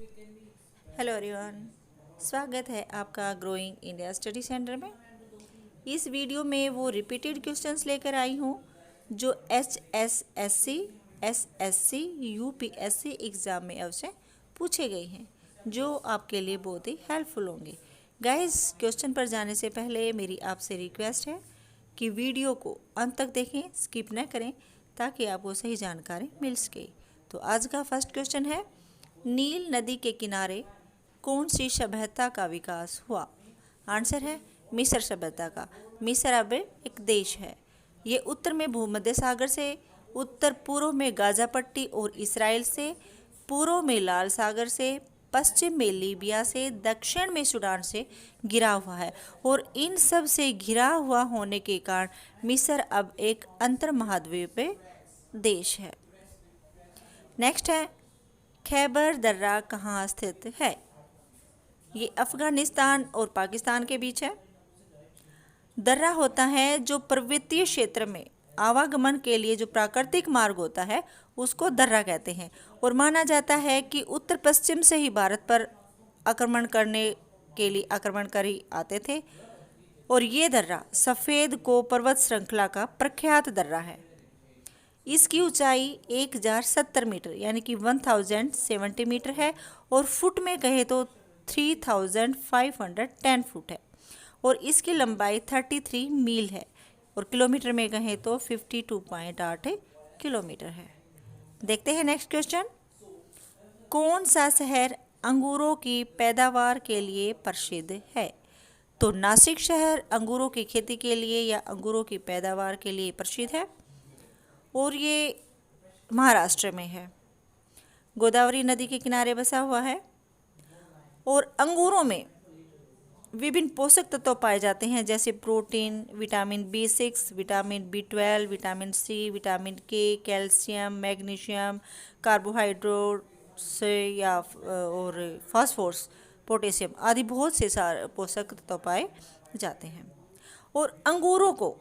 Hello everyone, स्वागत है आपका ग्रोइंग इंडिया स्टडी सेंटर में। इस वीडियो में वो रिपीटेड क्वेश्चंस लेकर आई हूँ जो HSSC, SSC, UPSC एग्ज़ाम में अवश्य पूछे गए हैं, जो आपके लिए बहुत ही हेल्पफुल होंगे। गाइस, क्वेश्चन पर जाने से पहले मेरी आपसे रिक्वेस्ट है कि वीडियो को अंत तक देखें, स्किप न करें, ताकि आपको सही जानकारी मिल सके। तो आज का फर्स्ट क्वेश्चन है, नील नदी के किनारे कौन सी सभ्यता का विकास हुआ? आंसर है मिस्र सभ्यता का। मिस्र अब एक देश है। ये उत्तर में भूमध्य सागर से, उत्तर पूर्व में गाजा पट्टी और इसराइल से, पूर्व में लाल सागर से, पश्चिम में लीबिया से, दक्षिण में सूडान से घिरा हुआ है। और इन सब से घिरा हुआ होने के कारण मिस्र अब एक अंतर महाद्वीपीय देश है। नेक्स्ट है, खैबर दर्रा कहाँ स्थित है? ये अफगानिस्तान और पाकिस्तान के बीच है। दर्रा होता है जो पर्वतीय क्षेत्र में आवागमन के लिए जो प्राकृतिक मार्ग होता है, उसको दर्रा कहते हैं। और माना जाता है कि उत्तर पश्चिम से ही भारत पर आक्रमण करने के लिए आक्रमणकारी आते थे। और ये दर्रा सफ़ेद को पर्वत श्रृंखला का प्रख्यात दर्रा है। इसकी ऊंचाई 1070 मीटर यानी कि 1070 मीटर है, और फुट में कहे तो 3510 फुट है। और इसकी लंबाई 33 मील है, और किलोमीटर में कहें तो 52.8 किलोमीटर है। देखते हैं नेक्स्ट क्वेश्चन, कौन सा शहर अंगूरों की पैदावार के लिए प्रसिद्ध है? तो नासिक शहर अंगूरों की खेती के लिए या अंगूरों की पैदावार के लिए प्रसिद्ध है, और ये महाराष्ट्र में है। गोदावरी नदी के किनारे बसा हुआ है। और अंगूरों में विभिन्न पोषक तत्व पाए जाते हैं, जैसे protein, vitamin B6, vitamin B12, vitamin C, vitamin K, calcium, magnesium, carbohydrates या और फास्फोरस, पोटेशियम आदि बहुत से सारे पोषक तत्व पाए जाते हैं। और अंगूरों को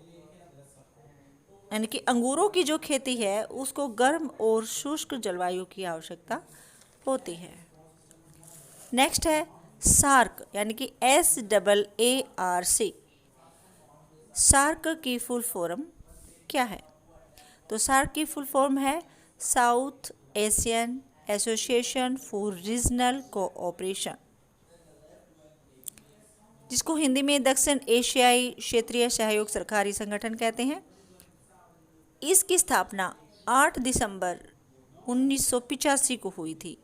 यानी कि अंगूरों की जो खेती है उसको गर्म और शुष्क जलवायु की आवश्यकता होती है। नेक्स्ट है सार्क यानी कि SAARC। सार्क की फुल फॉर्म क्या है? तो सार्क की फुल फॉर्म है south Asian association for regional cooperation, जिसको हिंदी में दक्षिण एशियाई क्षेत्रीय सहयोग सरकारी संगठन कहते हैं। इसकी स्थापना 8 दिसंबर 1985 को हुई थी।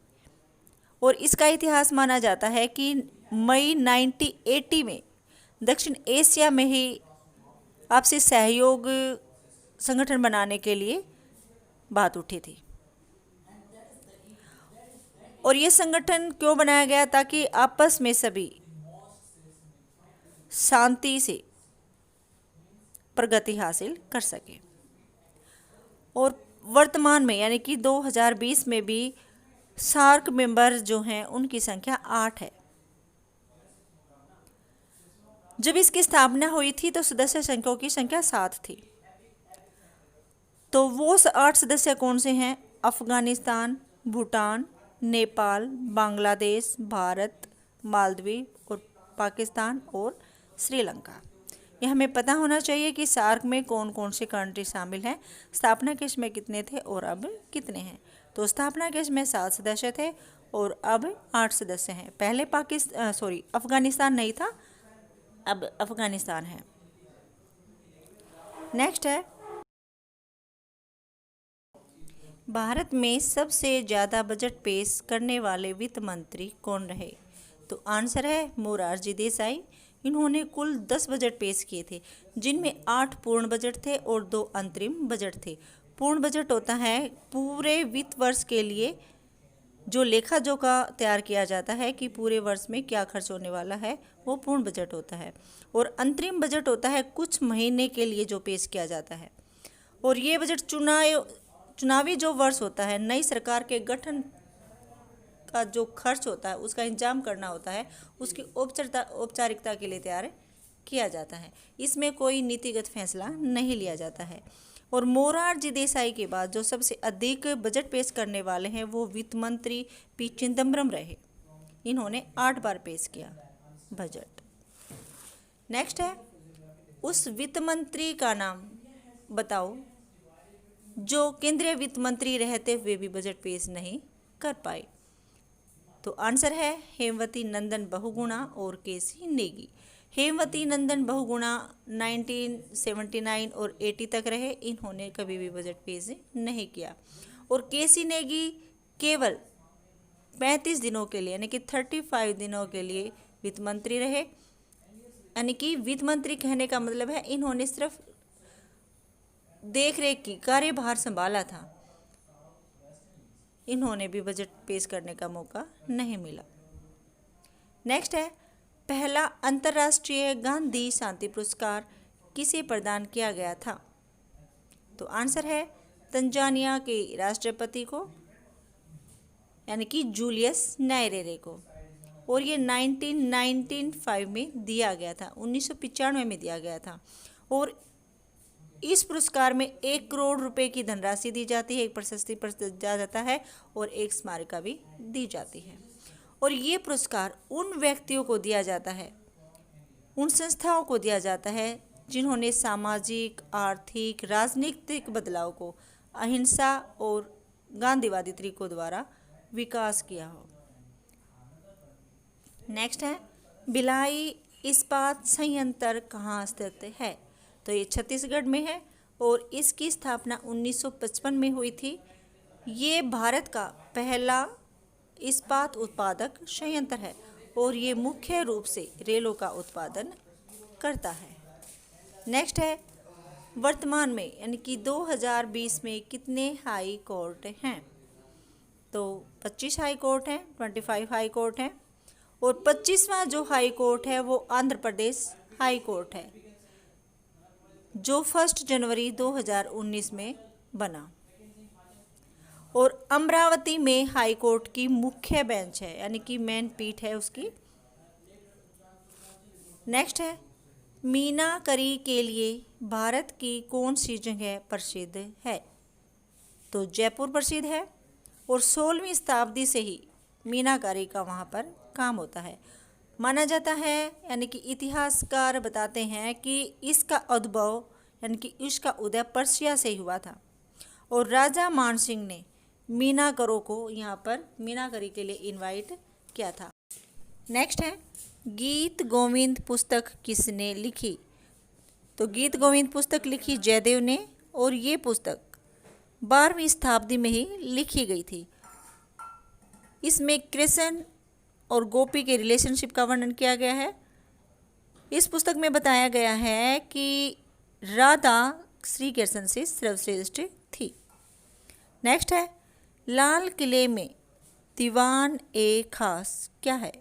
और इसका इतिहास माना जाता है कि मई 1980 में दक्षिण एशिया में ही आपसी सहयोग संगठन बनाने के लिए बात उठी थी। और ये संगठन क्यों बनाया गया? ताकि आपस में सभी शांति से प्रगति हासिल कर सके। और वर्तमान में यानी कि 2020 में भी सार्क मेंबर जो हैं उनकी संख्या 8 है। जब इसकी स्थापना हुई थी तो सदस्य संख्याओं की संख्या 7 थी। तो वो 8 सदस्य कौन से हैं? अफगानिस्तान, भूटान, नेपाल, बांग्लादेश, भारत, मालदीव और पाकिस्तान और श्रीलंका। यह हमें पता होना चाहिए कि सार्क में कौन कौन से कंट्री शामिल हैं, स्थापना के समय कितने थे और अब कितने हैं। तो स्थापना के समय 7 सदस्य थे और अब 8 सदस्य हैं। पहले अफगानिस्तान नहीं था, अब अफगानिस्तान है। नेक्स्ट है, भारत में सबसे ज़्यादा बजट पेश करने वाले वित्त मंत्री कौन रहे? तो आंसर है मोरारजी देसाई। इन्होंने कुल 10 बजट पेश किए थे, जिनमें 8 पूर्ण बजट थे और 2 अंतरिम बजट थे। पूर्ण बजट होता है पूरे वित्त वर्ष के लिए जो लेखा जोखा तैयार किया जाता है कि पूरे वर्ष में क्या खर्च होने वाला है, वो पूर्ण बजट होता है। और अंतरिम बजट होता है कुछ महीने के लिए जो पेश किया जाता है। और ये बजट चुनावी जो वर्ष होता है, नई सरकार के गठन का जो खर्च होता है उसका इंतजाम करना होता है, उसकी औपचारिकता के लिए तैयार किया जाता है। इसमें कोई नीतिगत फैसला नहीं लिया जाता है। और मोरारजी देसाई के बाद जो सबसे अधिक बजट पेश करने वाले हैं वो वित्त मंत्री पी चिदम्बरम रहे। इन्होंने 8 बार पेश किया बजट। नेक्स्ट है, उस वित्त मंत्री का नाम बताओ जो केंद्रीय वित्त मंत्री रहते हुए भी बजट पेश नहीं कर पाए। तो आंसर है हेमवती नंदन बहुगुणा और केसी नेगी। हेमवती नंदन बहुगुणा 1979 और 80 तक रहे, इन्होंने कभी भी बजट पेश नहीं किया। और केसी नेगी केवल 35 दिनों के लिए यानी कि 35 दिनों के लिए वित्त मंत्री रहे। यानी कि वित्त मंत्री कहने का मतलब है इन्होंने सिर्फ देख रेख की कार्यभार संभाला था, इन्होंने भी बजट पेश करने का मौका नहीं मिला। नेक्स्ट है, पहला अंतर्राष्ट्रीय गांधी शांति पुरस्कार किसे प्रदान किया गया था। तो आंसर है तंजानिया के राष्ट्रपति को यानी कि जूलियस न्यारेरे को। और ये 1995 में दिया गया था, 1995 में दिया गया था। और इस पुरस्कार में 1 करोड़ रुपए की धनराशि दी जाती है, एक प्रशस्ति पत्र दिया जाता है और एक स्मारिका भी दी जाती है। और ये पुरस्कार उन व्यक्तियों को दिया जाता है, उन संस्थाओं को दिया जाता है जिन्होंने सामाजिक, आर्थिक, राजनीतिक बदलाव को अहिंसा और गांधीवादी तरीकों द्वारा विकास किया हो। नेक्स्ट है, भिलाई इस्पात संयंत्र कहाँ स्थित है। तो ये छत्तीसगढ़ में है और इसकी स्थापना 1955 में हुई थी। ये भारत का पहला इस्पात उत्पादक संयंत्र है और ये मुख्य रूप से रेलों का उत्पादन करता है। नेक्स्ट है, वर्तमान में यानी कि 2020 में कितने हाई कोर्ट हैं। तो 25 हाई कोर्ट हैं, 25 हाई कोर्ट हैं। और 25वां जो हाई कोर्ट है वो आंध्र प्रदेश हाई कोर्ट है जो 1 जनवरी 2019 में बना। और अमरावती में हाई कोर्ट की मुख्य बेंच है यानी कि मेन पीठ है उसकी। नेक्स्ट है, मीनाकरी के लिए भारत की कौन सी जगह प्रसिद्ध है। तो जयपुर प्रसिद्ध है और 16वीं शताब्दी से ही मीनाकारी का वहाँ पर काम होता है। माना जाता है यानी कि इतिहासकार बताते हैं कि इसका उद्भव यानी कि इसका उदय पर्सिया से ही हुआ था और राजा मानसिंह ने मीनाकरों को यहाँ पर मीनाकरी के लिए इनवाइट किया था। नेक्स्ट है, गीत गोविंद पुस्तक किसने लिखी। तो गीत गोविंद पुस्तक लिखी जयदेव ने और ये पुस्तक 12वीं शताब्दी में ही लिखी गई थी। इसमें कृष्ण और गोपी के रिलेशनशिप का वर्णन किया गया है। इस पुस्तक में बताया गया है कि राधा श्री कृष्ण से सर्वश्रेष्ठ थी। नेक्स्ट है, लाल किले में दीवान ए खास क्या है।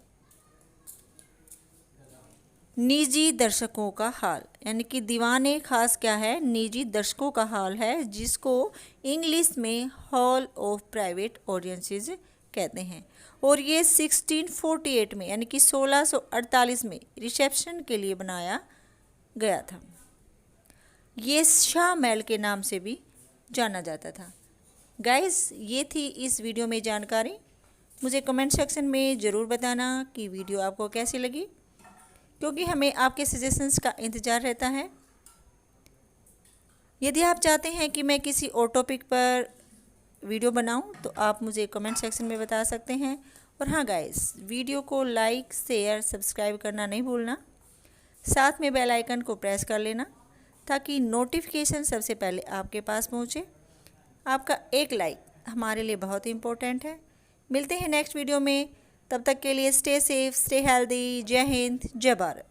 निजी दर्शकों का हाल यानी कि दीवान ए खास क्या है, निजी दर्शकों का हाल है जिसको इंग्लिश में हॉल ऑफ प्राइवेट ऑडियंसेस कहते हैं। और ये 1648 में यानी कि 1648 में रिसेप्शन के लिए बनाया गया था। ये शाह महल के नाम से भी जाना जाता था। गाइस, ये थी इस वीडियो में जानकारी। मुझे कमेंट सेक्शन में ज़रूर बताना कि वीडियो आपको कैसी लगी, क्योंकि हमें आपके सजेशंस का इंतज़ार रहता है। यदि आप चाहते हैं कि मैं किसी और टॉपिक पर वीडियो बनाऊं तो आप मुझे कमेंट सेक्शन में बता सकते हैं। और हाँ गाइस, वीडियो को लाइक, शेयर, सब्सक्राइब करना नहीं भूलना। साथ में बेल आइकन को प्रेस कर लेना ताकि नोटिफिकेशन सबसे पहले आपके पास पहुँचे। आपका एक लाइक हमारे लिए बहुत ही इम्पोर्टेंट है। मिलते हैं नेक्स्ट वीडियो में, तब तक के लिए स्टे सेफ, स्टे हेल्दी। जय हिंद, जय भारत।